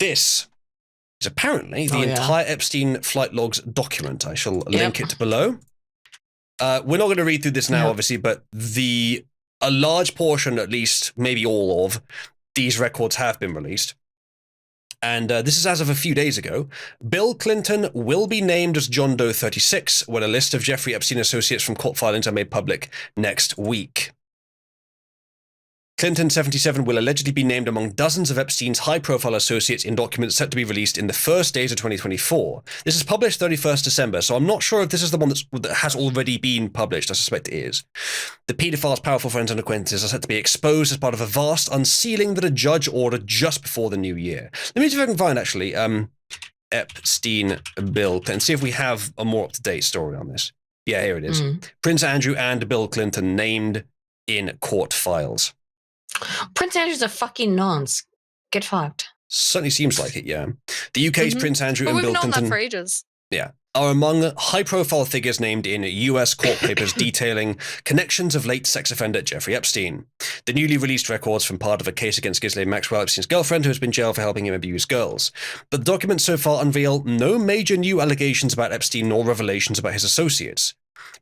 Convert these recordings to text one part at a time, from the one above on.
This is apparently the entire Epstein flight logs document. I shall link it below. We're not going to read through this now, obviously, but a large portion, at least, maybe all of these records have been released. And this is as of a few days ago. Bill Clinton will be named as John Doe 36 when a list of Jeffrey Epstein associates from court filings are made public next week. Clinton, 77, will allegedly be named among dozens of Epstein's high-profile associates in documents set to be released in the first days of 2024. This is published 31st December, so I'm not sure if this is the one that has already been published. I suspect it is. The paedophile's powerful friends and acquaintances are set to be exposed as part of a vast unsealing that a judge ordered just before the new year. Let me see if I can find, actually, Epstein Bill Clinton, see if we have a more up-to-date story on this. Yeah, here it is. Prince Andrew and Bill Clinton named in court files. Prince Andrew's a fucking nonce. Get fucked. Certainly seems like it, yeah. The UK's Prince Andrew and Bill Clinton... We've known that for ages. Yeah. Are among high-profile figures named in US court papers detailing connections of late sex offender Jeffrey Epstein. The newly released records from part of a case against Ghislaine Maxwell, Epstein's girlfriend, who has been jailed for helping him abuse girls. But the documents so far unveil no major new allegations about Epstein nor revelations about his associates.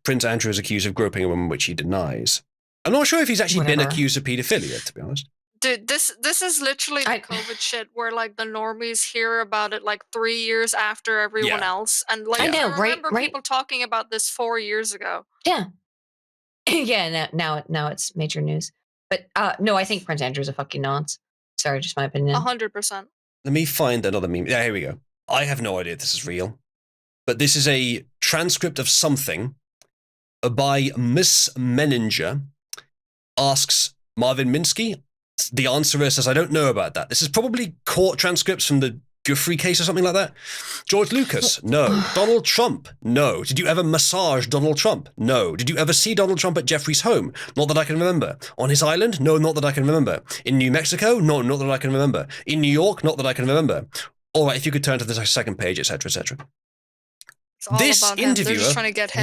Prince Andrew is accused of groping a woman, which he denies. I'm not sure if he's actually been accused of paedophilia, to be honest. Dude, this is literally the COVID shit where like the normies hear about it like 3 years after everyone else, and like I remember people talking about this 4 years ago. Yeah, yeah. Now it's major news. But no, I think Prince Andrew's a fucking nonce. Sorry, just my opinion. 100%. Let me find another meme. Yeah, here we go. I have no idea if this is real, but this is a transcript of something by Miss Menninger. Asks Marvin Minsky. The answerer says, I don't know about that. This is probably court transcripts from the Guthrie case or something like that. George Lucas? No. Donald Trump? No. Did you ever massage Donald Trump? No. Did you ever see Donald Trump at Jeffrey's home? Not that I can remember. On his island? No, not that I can remember. In New Mexico? No, not that I can remember. In New York? Not that I can remember. All right, if you could turn to the second page, etc., etc. This interviewer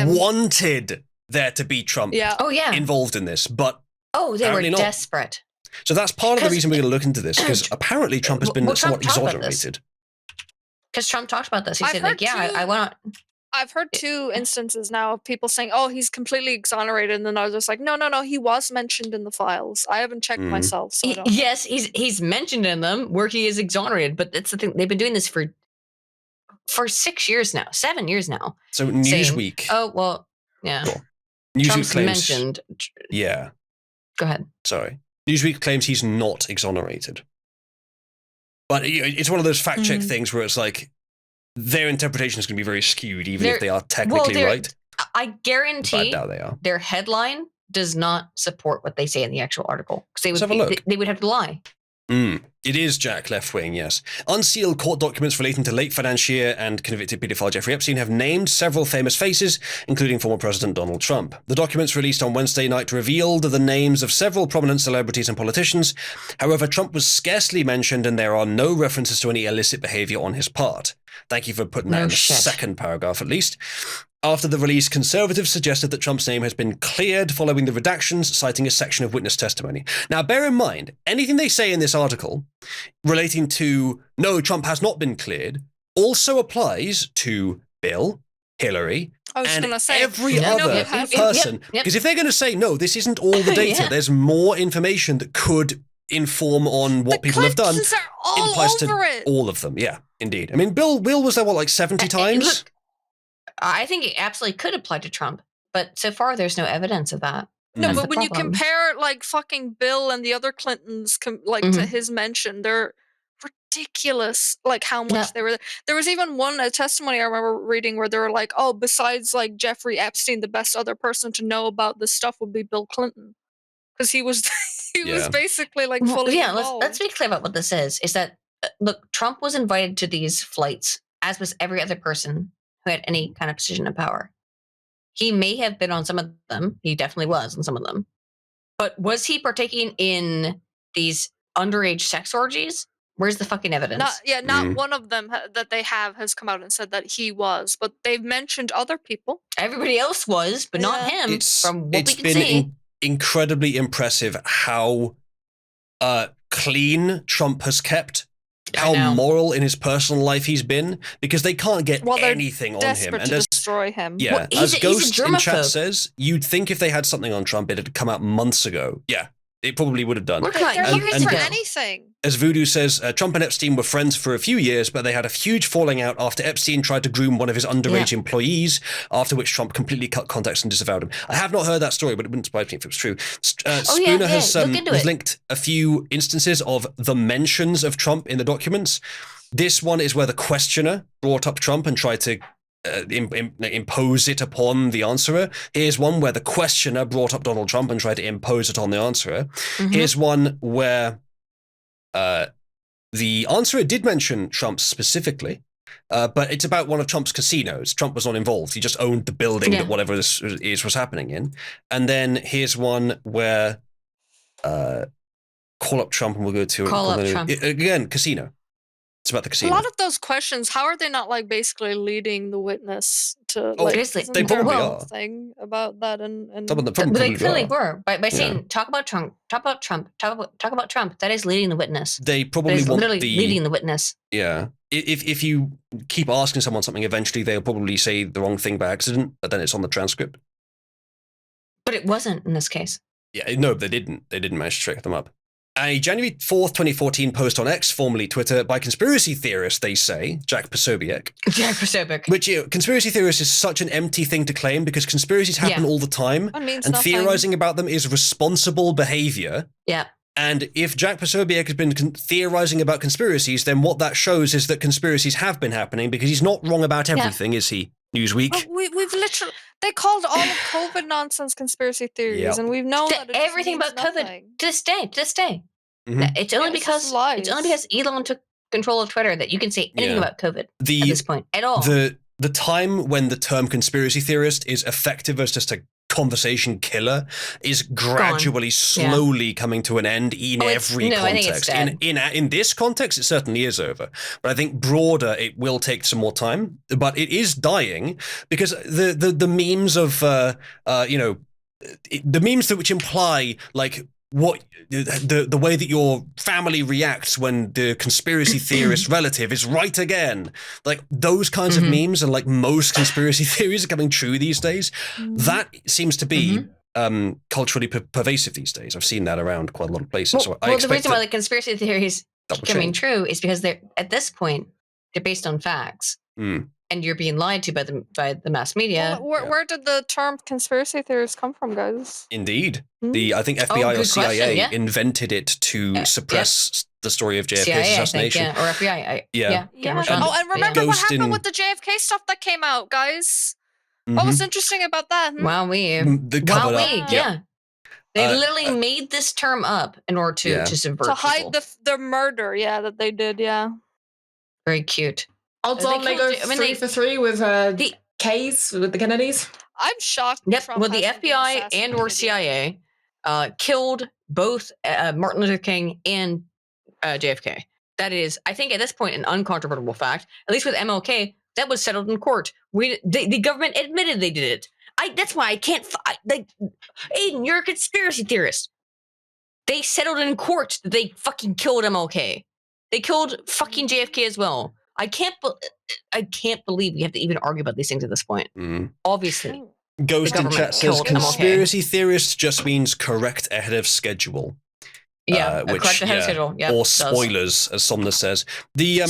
wanted there to be Trump involved in this, but they were desperate. So that's part of the reason we're going to look into this, because apparently Trump has been somewhat exonerated. Because Trump talked about this. He said, like, I want to... I've heard two instances now of people saying, oh, he's completely exonerated. And then I was just like, no, he was mentioned in the files. I haven't checked myself. So yes, he's mentioned in them where he is exonerated. But that's the thing. They've been doing this for 6 years now, 7 years now. So Newsweek... Saying, yeah. Cool. Newsweek Trump's claims... mentioned... Yeah. Go ahead. Sorry. Newsweek claims he's not exonerated. But it's one of those fact-check things where it's like, their interpretation is going to be very skewed, even if they are technically right. I guarantee I doubt they are. Their headline does not support what they say in the actual article. Because they would have to lie. It is Jack left-wing, yes. Unsealed court documents relating to late financier and convicted paedophile Jeffrey Epstein have named several famous faces, including former President Donald Trump. The documents released on Wednesday night revealed the names of several prominent celebrities and politicians. However, Trump was scarcely mentioned, and there are no references to any illicit behavior on his part. Thank you for putting that in the second paragraph, at least. After the release, conservatives suggested that Trump's name has been cleared following the redactions, citing a section of witness testimony. Now, bear in mind, anything they say in this article relating to, no, Trump has not been cleared, also applies to Bill, Hillary, and every other person. Because if they're going to say, no, this isn't all the data, there's more information that could inform on what people have done. It applies to all of them. Yeah, indeed. I mean, Bill was there, 70 times? Look, I think it absolutely could apply to Trump, but so far there's no evidence of that. No, but when you compare like fucking Bill and the other Clintons to his mention, they're ridiculous. Like how much they were. There was even a testimony I remember reading where they were like, "Oh, besides like Jeffrey Epstein, the best other person to know about this stuff would be Bill Clinton, because he was was basically like fully involved." Let's be clear about what this is. Is that look, Trump was invited to these flights, as was every other person who had any kind of position of power. He may have been on some of them. He definitely was on some of them. But was he partaking in these underage sex orgies? Where's the fucking evidence? Not one of them that they have has come out and said that he was. But they've mentioned other people. Everybody else was, but not him. From what we can see. It's been incredibly impressive how clean Trump has kept how know. moral in his personal life he's been, because they can't get Well, they're anything on him. desperate And to as destroy him. yeah, Well, as he's a Ghost in chat germaphobe. says, you'd think if they had something on Trump, it had come out months ago. Yeah, it probably would have done. We're They're years looking for ago. anything. As Voodoo says, Trump and Epstein were friends for a few years, but they had a huge falling out after Epstein tried to groom one of his underage employees, after which Trump completely cut contacts and disavowed him. I have not heard that story, but it wouldn't surprise me if it was true. Spooner has Look into it. linked a few instances of the mentions of Trump in the documents. This one is where the questioner brought up Trump and tried to impose it upon the answerer. Here's one where the questioner brought up Donald Trump and tried to impose it on the answerer. Mhm. Here's one where the answerer did mention Trump specifically, but it's about one of Trump's casinos. Trump was not involved. He just owned the building that whatever this is was happening in. And then here's one where call up Trump and we'll go to Call up Trump. Again, casino. It's about the A casino. lot of those questions, how are they not like basically leading the witness to Oh, like seriously. isn't They there probably a are. thing about that and Some of them But probably they clearly are. were by saying talk about Trump, talk about Trump, talk about Trump. That is leading the witness. They That probably is want literally the leading the witness. yeah. If you keep asking someone something, eventually they'll probably say the wrong thing by accident, but then it's on the transcript. But it wasn't in this case. Yeah, no, they didn't. They didn't manage to trick them up. A January 4th, 2014 post on X, formerly Twitter, by conspiracy theorist, they say, Jack Posobiec. Jack Posobiec. Which, conspiracy theorist is such an empty thing to claim because conspiracies happen all the time. That means And nothing. theorizing about them is responsible behavior. Yeah. And if Jack Posobiec has been theorizing about conspiracies, then what that shows is that conspiracies have been happening because he's not wrong about everything, is he? Newsweek. But we've literally they called all of COVID nonsense conspiracy theories, Yep. and we've known that it just Everything means about COVID nothing. to this day. Mhm. It's only it's just because Elon took control of Twitter that you can say anything about COVID at this point at all. The time when the term conspiracy theorist is effective as just a conversation killer is gradually, slowly coming to an end in every I think it's context. dead. In this context, it certainly is over. But I think broader, it will take some more time. But it is dying because the memes of the memes which imply like what the way that your family reacts when the conspiracy theorist relative is right again, like those kinds of memes, and like most conspiracy theories are coming true these days. That seems to be culturally pervasive these days. I've seen that around quite a lot of places. So I the expect reason why the conspiracy theories that will coming change. true is because they're at this point they're based on facts, and you're being lied to by the mass media. Well, where did the term conspiracy theories come from, guys? Indeed. I think FBI or good CIA question, invented it to suppress the story of JFK's CIA, assassination. I think, or FBI. Yeah. Oh, and remember what happened in- with the JFK stuff that came out, guys? What was interesting about that? Wow, The covered up. yeah. They literally made this term up in order to subvert to hide people. the murder, that they did, Very cute. Odds on they go 3 for 3 with the K's with the Kennedys. I'm shocked. Yep. Trump Well, the hasn't been FBI and or assassinated. CIA killed both Martin Luther King and JFK. That is, I think, at this point, an uncontrovertible fact. At least with MLK, that was settled in court. The government admitted they did it. That's why I can't. Aiden, you're a conspiracy theorist. They settled in court that they fucking killed MLK. They killed fucking JFK as well. I can't believe we have to even argue about these things at this point. Obviously. Ghost in government chat says killed MLK. conspiracy theorist just means correct ahead of schedule. Yeah, which, correct ahead of schedule. Yeah, or spoilers, as Somna says.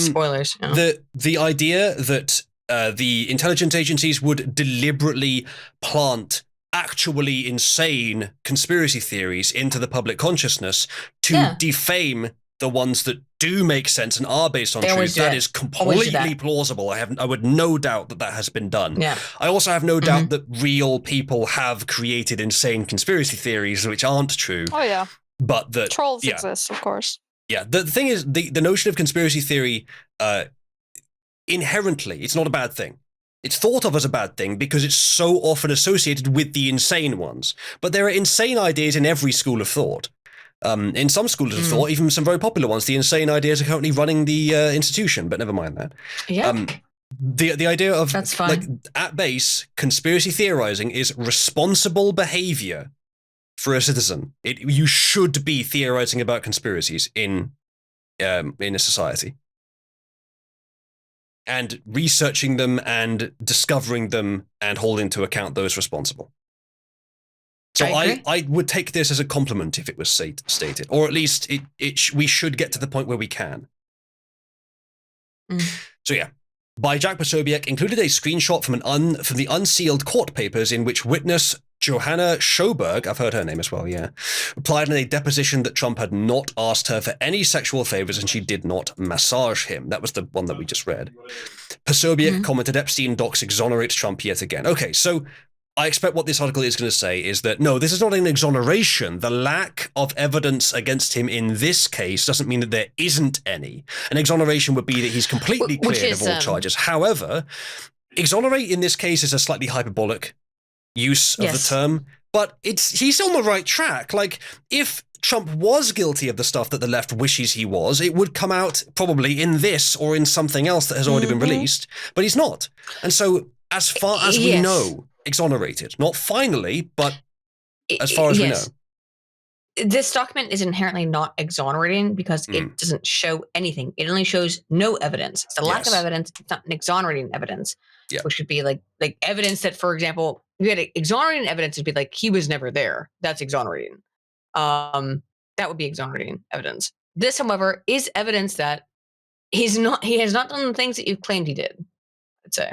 Spoilers. Yeah. The idea that the intelligence agencies would deliberately plant actually insane conspiracy theories into the public consciousness to defame the ones that do make sense and are based on truth, that is completely plausible. I would no doubt that has been done. Yeah. I also have no doubt that real people have created insane conspiracy theories which aren't true. Oh yeah. But that trolls exist, of course. Yeah. The thing is, the notion of conspiracy theory, inherently, it's not a bad thing. It's thought of as a bad thing because it's so often associated with the insane ones. But there are insane ideas in every school of thought. In some schools of thought, even some very popular ones, the insane ideas are currently running the institution, but never mind that. Yeah. The idea of, that's fine. Like, at base, conspiracy theorizing is responsible behavior for a citizen. You should be theorizing about conspiracies in a society. and researching them and discovering them and holding to account those responsible. So I would take this as a compliment if it was stated, or at least we should get to the point where we can. So yeah. By Jack Posobiec included a screenshot from the unsealed court papers in which witness Johanna Schoberg, I've heard her name as well, yeah, replied in a deposition that Trump had not asked her for any sexual favors and she did not massage him. That was the one that we just read. Posobiec commented, Epstein docs exonerates Trump yet again. Okay, so I expect what this article is going to say is that, no, this is not an exoneration. The lack of evidence against him in this case doesn't mean that there isn't any. An exoneration would be that he's completely cleared of all charges. However, exonerate in this case is a slightly hyperbolic use of the term, but he's on the right track. Like, if Trump was guilty of the stuff that the left wishes he was, it would come out probably in this or in something else that has already been released, but he's not. And so, as far as we know, exonerated. Not finally, but as far as we know. This document is inherently not exonerating because it doesn't show anything. It only shows no evidence. It's a lack of evidence. It's not an exonerating evidence, which would be like evidence that, for example, you had exonerating evidence, it'd be like he was never there. That's exonerating. That would be exonerating evidence. This, however, is evidence that he has not done the things that you've claimed he did, I'd say.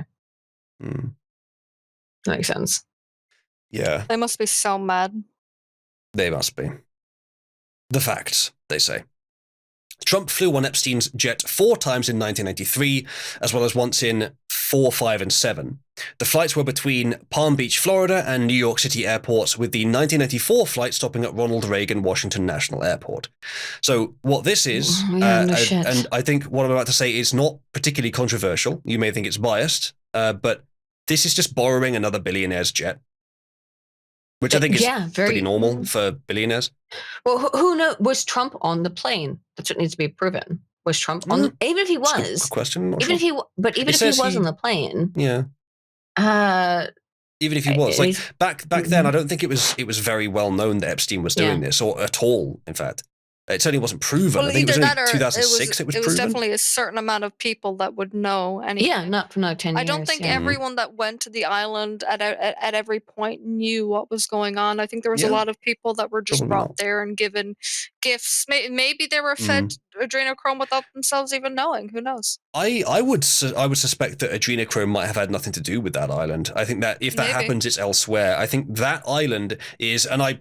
That makes sense. Yeah. They must be so mad. They must be. The facts, they say. Trump flew on Epstein's jet 4 times in 1993, as well as once in 4, 5, and 7. The flights were between Palm Beach, Florida, and New York City airports, with the 1994 flight stopping at Ronald Reagan Washington National Airport. So what this is, and I think what I'm about to say is not particularly controversial. You may think it's biased, but this is just borrowing another billionaire's jet, which I think is pretty normal for billionaires. Well, who knows? Was Trump on the plane? That's what needs to be proven. Was Trump on? Even if he was, good question. Even if he was on the plane, even if he was, like back then, I don't think it was very well known that Epstein was doing this, or at all. In fact, it certainly wasn't proven. Well, I think it was that only 2006 it was proven. Definitely a certain amount of people that would know anything. Yeah, not for 10 years. I don't think everyone that went to the island at every point knew what was going on. I think there was a lot of people that were just brought there and given gifts. Maybe they were fed adrenochrome without themselves even knowing. Who knows? I would suspect that adrenochrome might have had nothing to do with that island. I think that if that happens, it's elsewhere. I think that island is, and I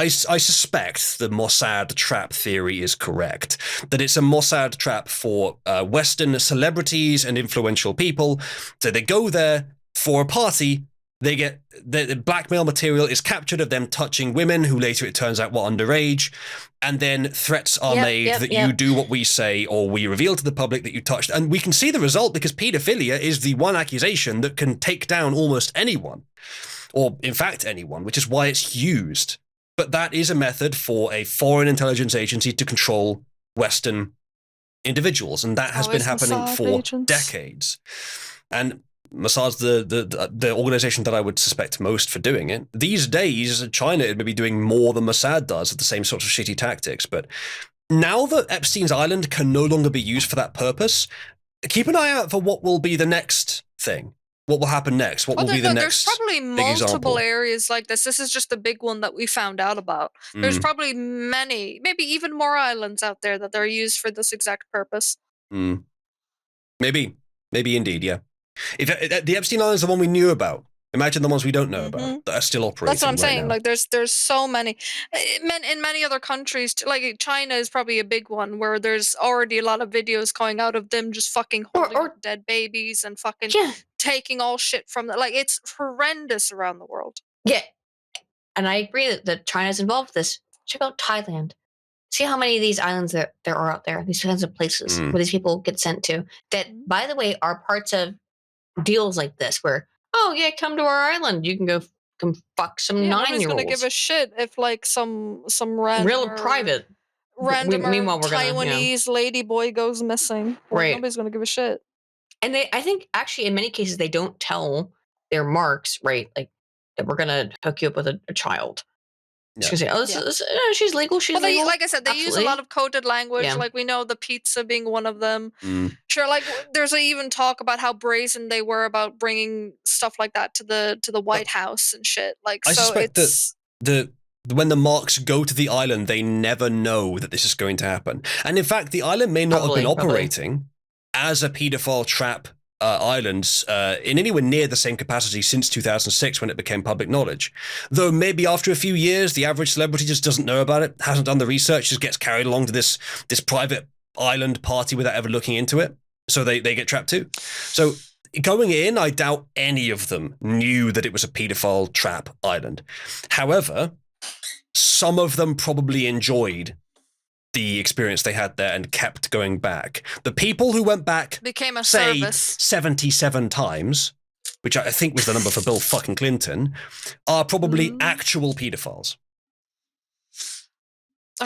suspect the Mossad trap theory is correct, that it's a Mossad trap for Western celebrities and influential people. So they go there for a party, they get the blackmail material is captured of them touching women who later it turns out were underage, and then threats are made that you do what we say or we reveal to the public that you touched. And we can see the result because pedophilia is the one accusation that can take down almost anyone, or in fact anyone, which is why it's used. But that is a method for a foreign intelligence agency to control Western individuals, and that has been happening for decades. And Mossad's the organization that I would suspect most for doing it. These days, China is maybe doing more than Mossad does of the same sorts of shitty tactics. But now that Epstein's Island can no longer be used for that purpose, keep an eye out for what will be the next thing. What will happen next? What will be the next? There's probably multiple areas like this. This is just the big one that we found out about. There's probably many, maybe even more islands out there that are used for this exact purpose. Maybe indeed, yeah. If the Epstein Island is the one we knew about, imagine the ones we don't know about that are still operating. That's what I'm saying. Now. Like, there's so many. In many other countries, like China is probably a big one where there's already a lot of videos going out of them just fucking holding up dead babies and fucking taking all shit from them. Like, it's horrendous around the world. Yeah, and I agree that China's involved with this. Check out Thailand. See how many of these islands there are out there. These kinds of places where these people get sent to. That, by the way, are parts of deals like this where, oh yeah, come to our island. You can go fuck some 9-year-olds. Nobody's gonna give a shit if like some random real private meanwhile, Taiwanese ladyboy goes missing. Right. Nobody's gonna give a shit. And I think actually in many cases they don't tell their marks, right? Like that we're gonna hook you up with a child. She's gonna say, she's legal. She's well, legal. Like I said, they use a lot of coded language. Like we know the pizza being one of them. Sure, like there's even talk about how brazen they were about bringing stuff like that to the White House and shit. Like, I suspect that when the Marks go to the island, they never know that this is going to happen. And in fact, the island may not have been operating as a pedophile trap island in anywhere near the same capacity since 2006 when it became public knowledge. Though maybe after a few years, the average celebrity just doesn't know about it, hasn't done the research, just gets carried along to this private island party without ever looking into it. So they get trapped too. So going in, I doubt any of them knew that it was a pedophile trap island. However, some of them probably enjoyed the experience they had there and kept going back. The people who went back became a say service 77 times, which I think was the number for Bill fucking Clinton, are probably actual pedophiles.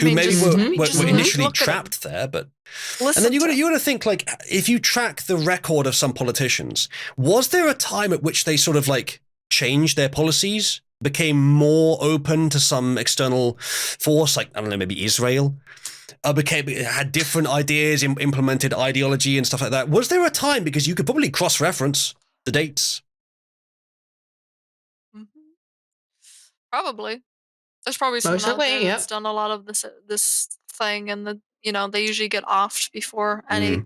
Who maybe were initially trapped there, but and then you got to think, like, if you track the record of some politicians, was there a time at which they sort of like changed their policies, became more open to some external force, like, I don't know, maybe Israel, had different ideas, implemented ideology and stuff like that? Was there a time, because you could probably cross-reference the dates? Probably. There's probably someone out there that's done a lot of this thing, and they usually get offed before any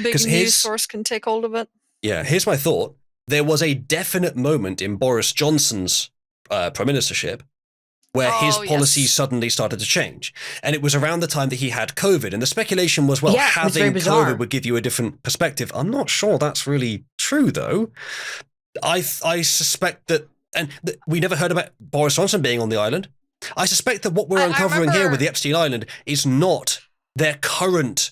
big news source can take hold of it. Yeah, here's my thought. There was a definite moment in Boris Johnson's prime ministership where his policies suddenly started to change. And it was around the time that he had COVID. And the speculation was, well, having COVID would give you a different perspective. I'm not sure that's really true, though. I suspect that, and we never heard about Boris Johnson being on the island. I suspect that what we're uncovering here with the Epstein Island is not their current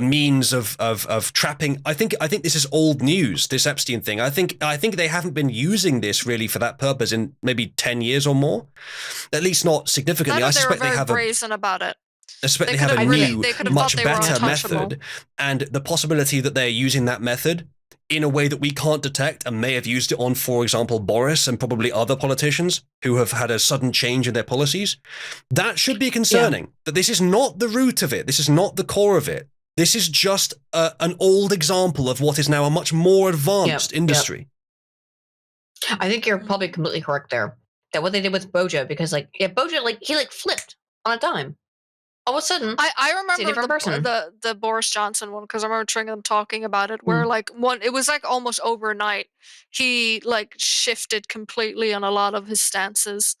means of trapping. I think this is old news, this Epstein thing. I think they haven't been using this really for that purpose in maybe 10 years or more, at least not significantly. I suspect they have brazen about it. I suspect they have a new, much better method, and the possibility that they're using that method in a way that we can't detect and may have used it on, for example, Boris and probably other politicians who have had a sudden change in their policies. That should be concerning, that this is not the root of it. This is not the core of it. This is just an old example of what is now a much more advanced industry. I think you're probably completely correct there. That what they did with Bojo, because Bojo, he flipped on a dime. All of a sudden, I remember the Boris Johnson one, because I remember hearing them talking about it, where it was like almost overnight. He shifted completely on a lot of his stances,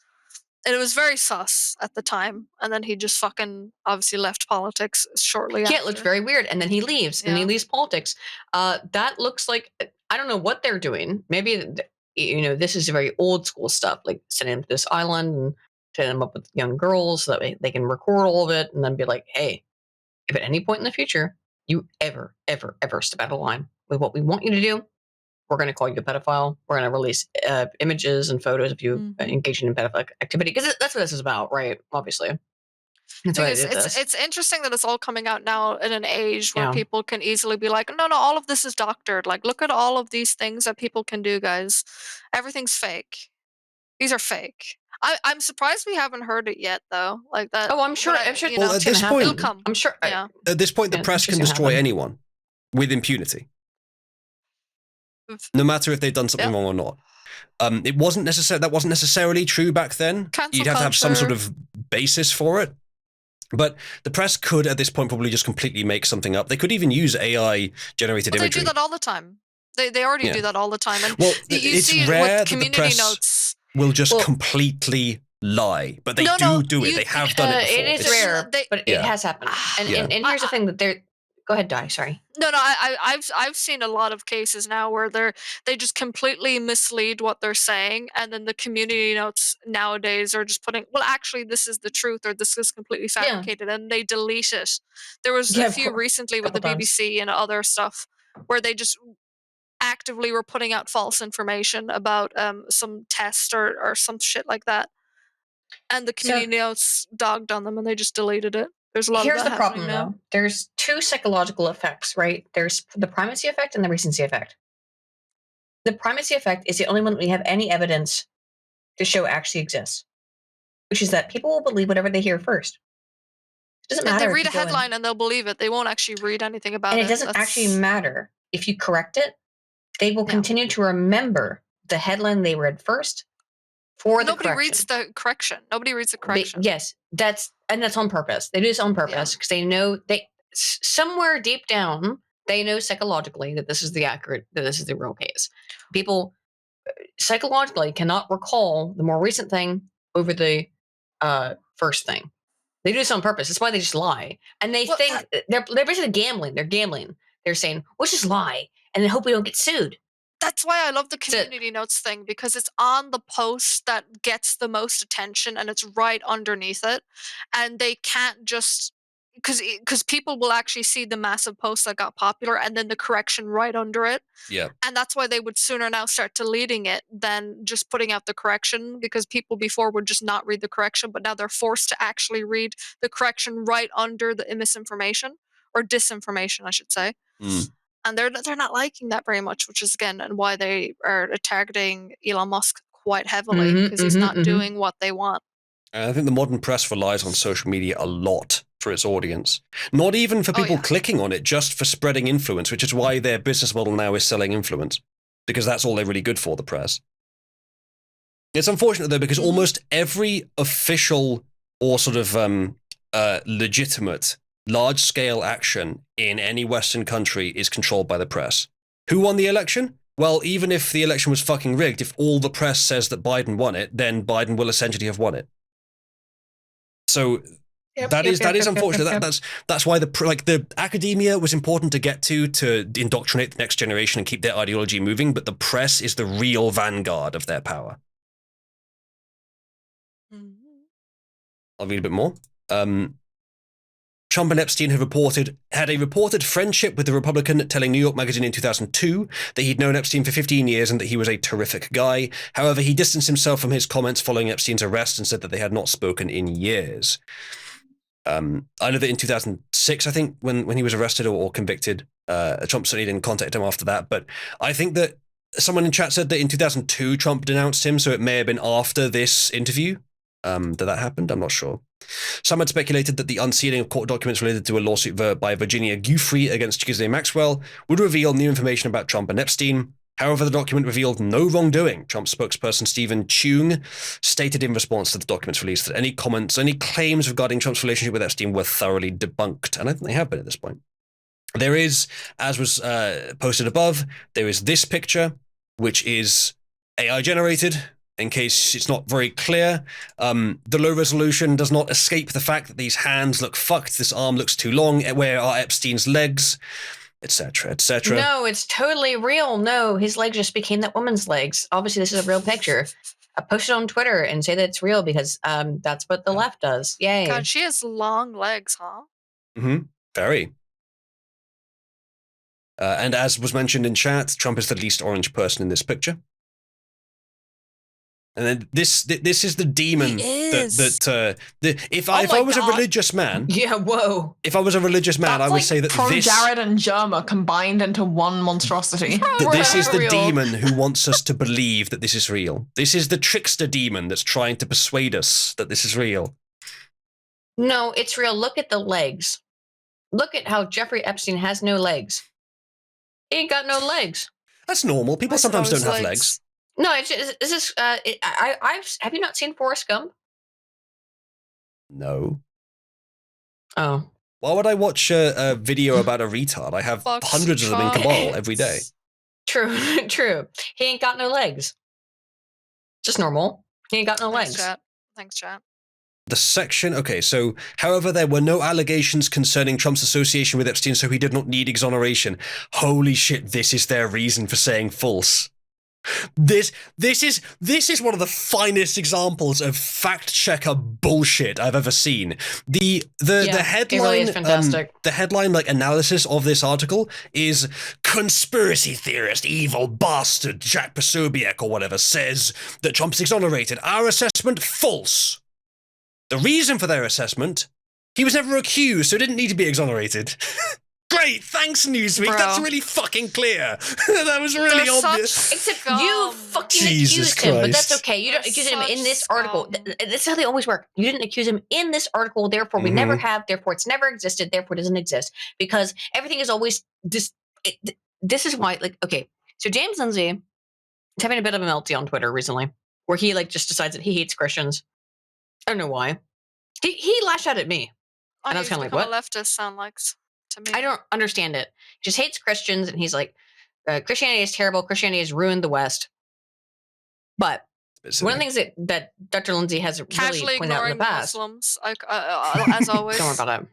and it was very sus at the time. And then he just fucking obviously left politics shortly after. Yeah, it looked very weird. And then he leaves, and he leaves politics. That looks like, I don't know what they're doing. Maybe this is very old school stuff, like sending him to this island and setting them up with young girls so that they can record all of it and then be like, hey, if at any point in the future you ever step out of line with what we want you to do, we're going to call you a pedophile. We're going to release images and photos of you engaging in pedophile activity. Because that's what this is about, right? Obviously. It's interesting that it's all coming out now in an age where people can easily be like, no, all of this is doctored. Like, look at all of these things that people can do, guys. Everything's fake. These are fake. I'm surprised we haven't heard it yet, though. Like that. Oh, I'm sure. I'm sure. Well, at this point, it'll come. I'm sure. Yeah. At this point, the press can destroy anyone with impunity, no matter if they've done something wrong or not. It wasn't necessary. That wasn't necessarily true back then. You'd have to have some sort of basis for it. But the press could, at this point, probably just completely make something up. They could even use AI-generated imagery. They do that all the time. They already do that all the time. And it's rare that the press will just completely lie, but they do it. They have done it before. It is rare, but it has happened. And here's the thing that they're. Go ahead, Di. Sorry. No. I've seen a lot of cases now where they just completely mislead what they're saying, and then the community notes nowadays are just putting, well, actually, this is the truth, or this is completely fabricated, and they delete it. There was a few recently with the BBC and other stuff where they just actively were putting out false information about some test or some shit like that, and the community notes dogged on them, and they just deleted it. There's a lot of that. Here's the problem, though. There's two psychological effects, right? There's the primacy effect and the recency effect. The primacy effect is the only one that we have any evidence to show actually exists. which is that people will believe whatever they hear first. It doesn't matter. They read a headline and they'll believe it. They won't actually read anything about it. And it doesn't actually matter. If you correct it, they will continue to remember the headline they read first for the correction. Nobody reads the correction. Nobody reads the correction. Yes, that's on purpose. They do this on purpose because they know somewhere deep down, they know psychologically that this is the real case. People psychologically cannot recall the more recent thing over the first thing. They do this on purpose. That's why they just lie. And they think they're basically gambling. They're gambling. They're saying, we'll just lie and then hope we don't get sued. That's why I love the community notes thing, because it's on the post that gets the most attention and it's right underneath it. And they can't just, because people will actually see the massive post that got popular and then the correction right under it. Yeah. And that's why they would sooner now start deleting it than just putting out the correction, because people before would just not read the correction, but now they're forced to actually read the correction right under the misinformation or disinformation, I should say. And they're not liking that very much, which is again and why they are targeting Elon Musk quite heavily, because he's not doing what they want. And I think the modern press relies on social media a lot for its audience. Not even for people clicking on it, just for spreading influence, which is why their business model now is selling influence, because that's all they're really good for, the press. It's unfortunate, though, because almost every official or sort of legitimate large-scale action in any Western country is controlled by the press. Who won the election? Well, even if the election was fucking rigged, if all the press says that Biden won it, then Biden will essentially have won it. So that is unfortunate. That's why the academia was important to get to indoctrinate the next generation and keep their ideology moving, but the press is the real vanguard of their power. I'll read a bit more. Trump and Epstein had a reported friendship with the Republican, telling New York Magazine in 2002 that he'd known Epstein for 15 years and that he was a terrific guy. However, he distanced himself from his comments following Epstein's arrest and said that they had not spoken in years. I know that in 2006, I think, when he was arrested or convicted, Trump certainly didn't contact him after that. But I think that someone in chat said that in 2002, Trump denounced him, so it may have been after this interview that happened. I'm not sure. Some had speculated that the unsealing of court documents related to a lawsuit by Virginia Giuffre against Ghislaine Maxwell would reveal new information about Trump and Epstein. However, the document revealed no wrongdoing. Trump's spokesperson Stephen Chung stated in response to the document's release that any claims regarding Trump's relationship with Epstein were thoroughly debunked, and I think they have been at this point. There is, as was posted above, there is this picture, which is AI generated. In case it's not very clear, the low resolution does not escape the fact that these hands look fucked, this arm looks too long, where are Epstein's legs, etc., etc. No, it's totally real. No, his legs just became that woman's legs. Obviously, this is a real picture. I post it on Twitter and say that it's real because that's what the left does. Yay. God, she has long legs, huh? Very. And as was mentioned in chat, Trump is the least orange person in this picture. And then this is the demon if I was a religious man, if I was a religious man, I would say that Jared and Germ are combined into one monstrosity. This is the demon who wants us to believe that this is real. This is the trickster demon that's trying to persuade us that this is real. No, it's real. Look at the legs. Look at how Jeffrey Epstein has no legs. He ain't got no legs. That's normal. People sometimes don't have legs. No, have you not seen Forrest Gump? No. Oh. Why would I watch a video about a retard? I have hundreds of them in Cabal every day. True. He ain't got no legs. Just normal. He ain't got no legs. Thanks, chat. The section, okay, so, however, there were no allegations concerning Trump's association with Epstein, so he did not need exoneration. Holy shit, this is their reason for saying false. This is one of the finest examples of fact checker bullshit I've ever seen. The headline, it really is fantastic. The headline analysis of this article is "Conspiracy theorist, evil bastard Jack Posobiec or whatever says that Trump's exonerated. Our assessment false. The reason for their assessment: he was never accused, so didn't need to be exonerated." Great, thanks, Newsweek. Bro. That's really fucking clear. That was really They're obvious. such Except scum. you fucking Jesus accused him, but that's Christ. okay. You don't They're accuse him in such this article. scum. This is how they always work. You didn't accuse him in this article, therefore we never have, therefore it's never existed, therefore it doesn't exist. Because everything is always this. This is why, like, okay. So James Lindsay is having a bit of a meltdown on Twitter recently, where he like just decides that he hates Christians. I don't know why. He lashed out at me. And I was kind of like, what? Leftist sound like to me. I don't understand it. He just hates Christians, and he's like, Christianity is terrible. Christianity has ruined the West. But one of the things that Dr. Lindsay has Casually really pointed out in the past, Muslims, as always. don't worry about that.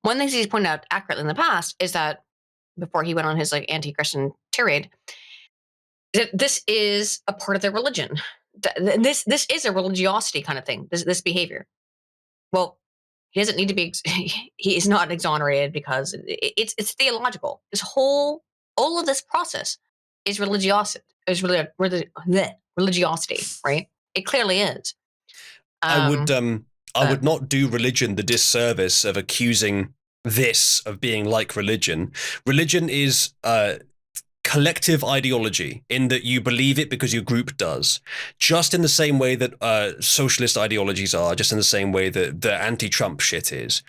One of the things he's pointed out accurately in the past is that before he went on his like anti-Christian tirade, that this is a part of their religion. This is a religiosity kind of thing. This behavior. Well, he doesn't need to be. He is not exonerated because it's theological. All of this process is religiosity. Is religiosity, right? It clearly is. I would not do religion the disservice of accusing this of being like religion. Religion is collective ideology in that you believe it because your group does, just in the same way that socialist ideologies are, just in the same way that the anti-Trump shit is.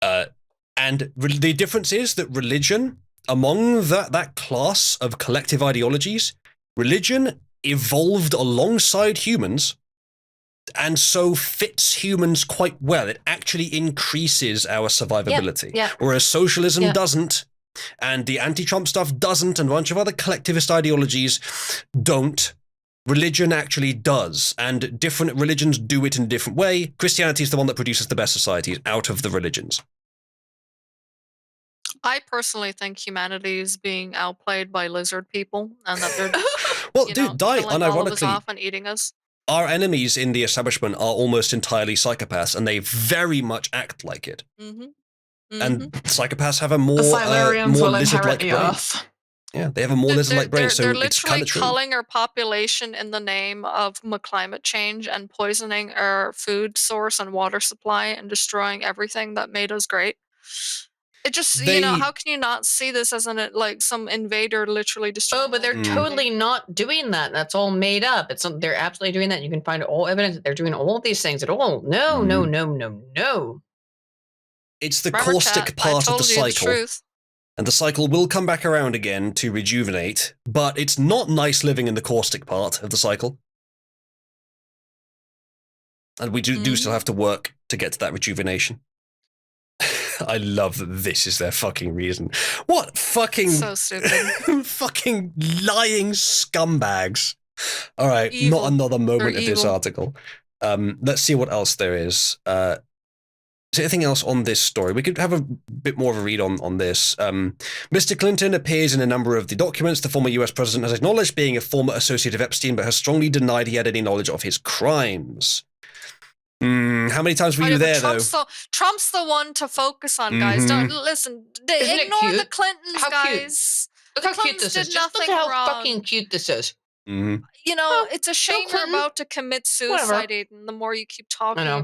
And the difference is that religion, among that class of collective ideologies, religion evolved alongside humans and so fits humans quite well. It actually increases our survivability. Whereas socialism doesn't, and the anti-Trump stuff doesn't, and a bunch of other collectivist ideologies don't. Religion actually does, and different religions do it in a different way. Christianity is the one that produces the best societies out of the religions. I personally think humanity is being outplayed by lizard people, and that they're well, dude, killing all of us unironically, off and eating us. Our enemies in the establishment are almost entirely psychopaths, and they very much act like it. And psychopaths have a more lizard-like brain. Earth. Yeah, they have a more lizard-like brain, so they're it's kind literally of true. culling our population in the name of climate change and poisoning our food source and water supply and destroying everything that made us great. It just, how can you not see this as some invader literally destroying? Oh, but they're totally not doing that. That's all made up. They're absolutely doing that. You can find all evidence that they're doing all of these things at all. No. It's the caustic part of the cycle. And the cycle will come back around again to rejuvenate, but it's not nice living in the caustic part of the cycle. And we do still have to work to get to that rejuvenation. I love that this is their fucking reason. What fucking... So stupid. Fucking lying scumbags. All right, Evil. not another moment They're of this evil. article. Let's see what else there is. Is there anything else on this story? We could have a bit more of a read on this. Mr. Clinton appears in a number of the documents. The former US president has acknowledged being a former associate of Epstein, but has strongly denied he had any knowledge of his crimes. How many times were you there, though? Trump's the one to focus on, guys. Don't listen. Ignore the Clintons, guys. Look how cute this is. Just look how fucking cute this is. It's a shame you're about to commit suicide, Aiden, the more you keep talking about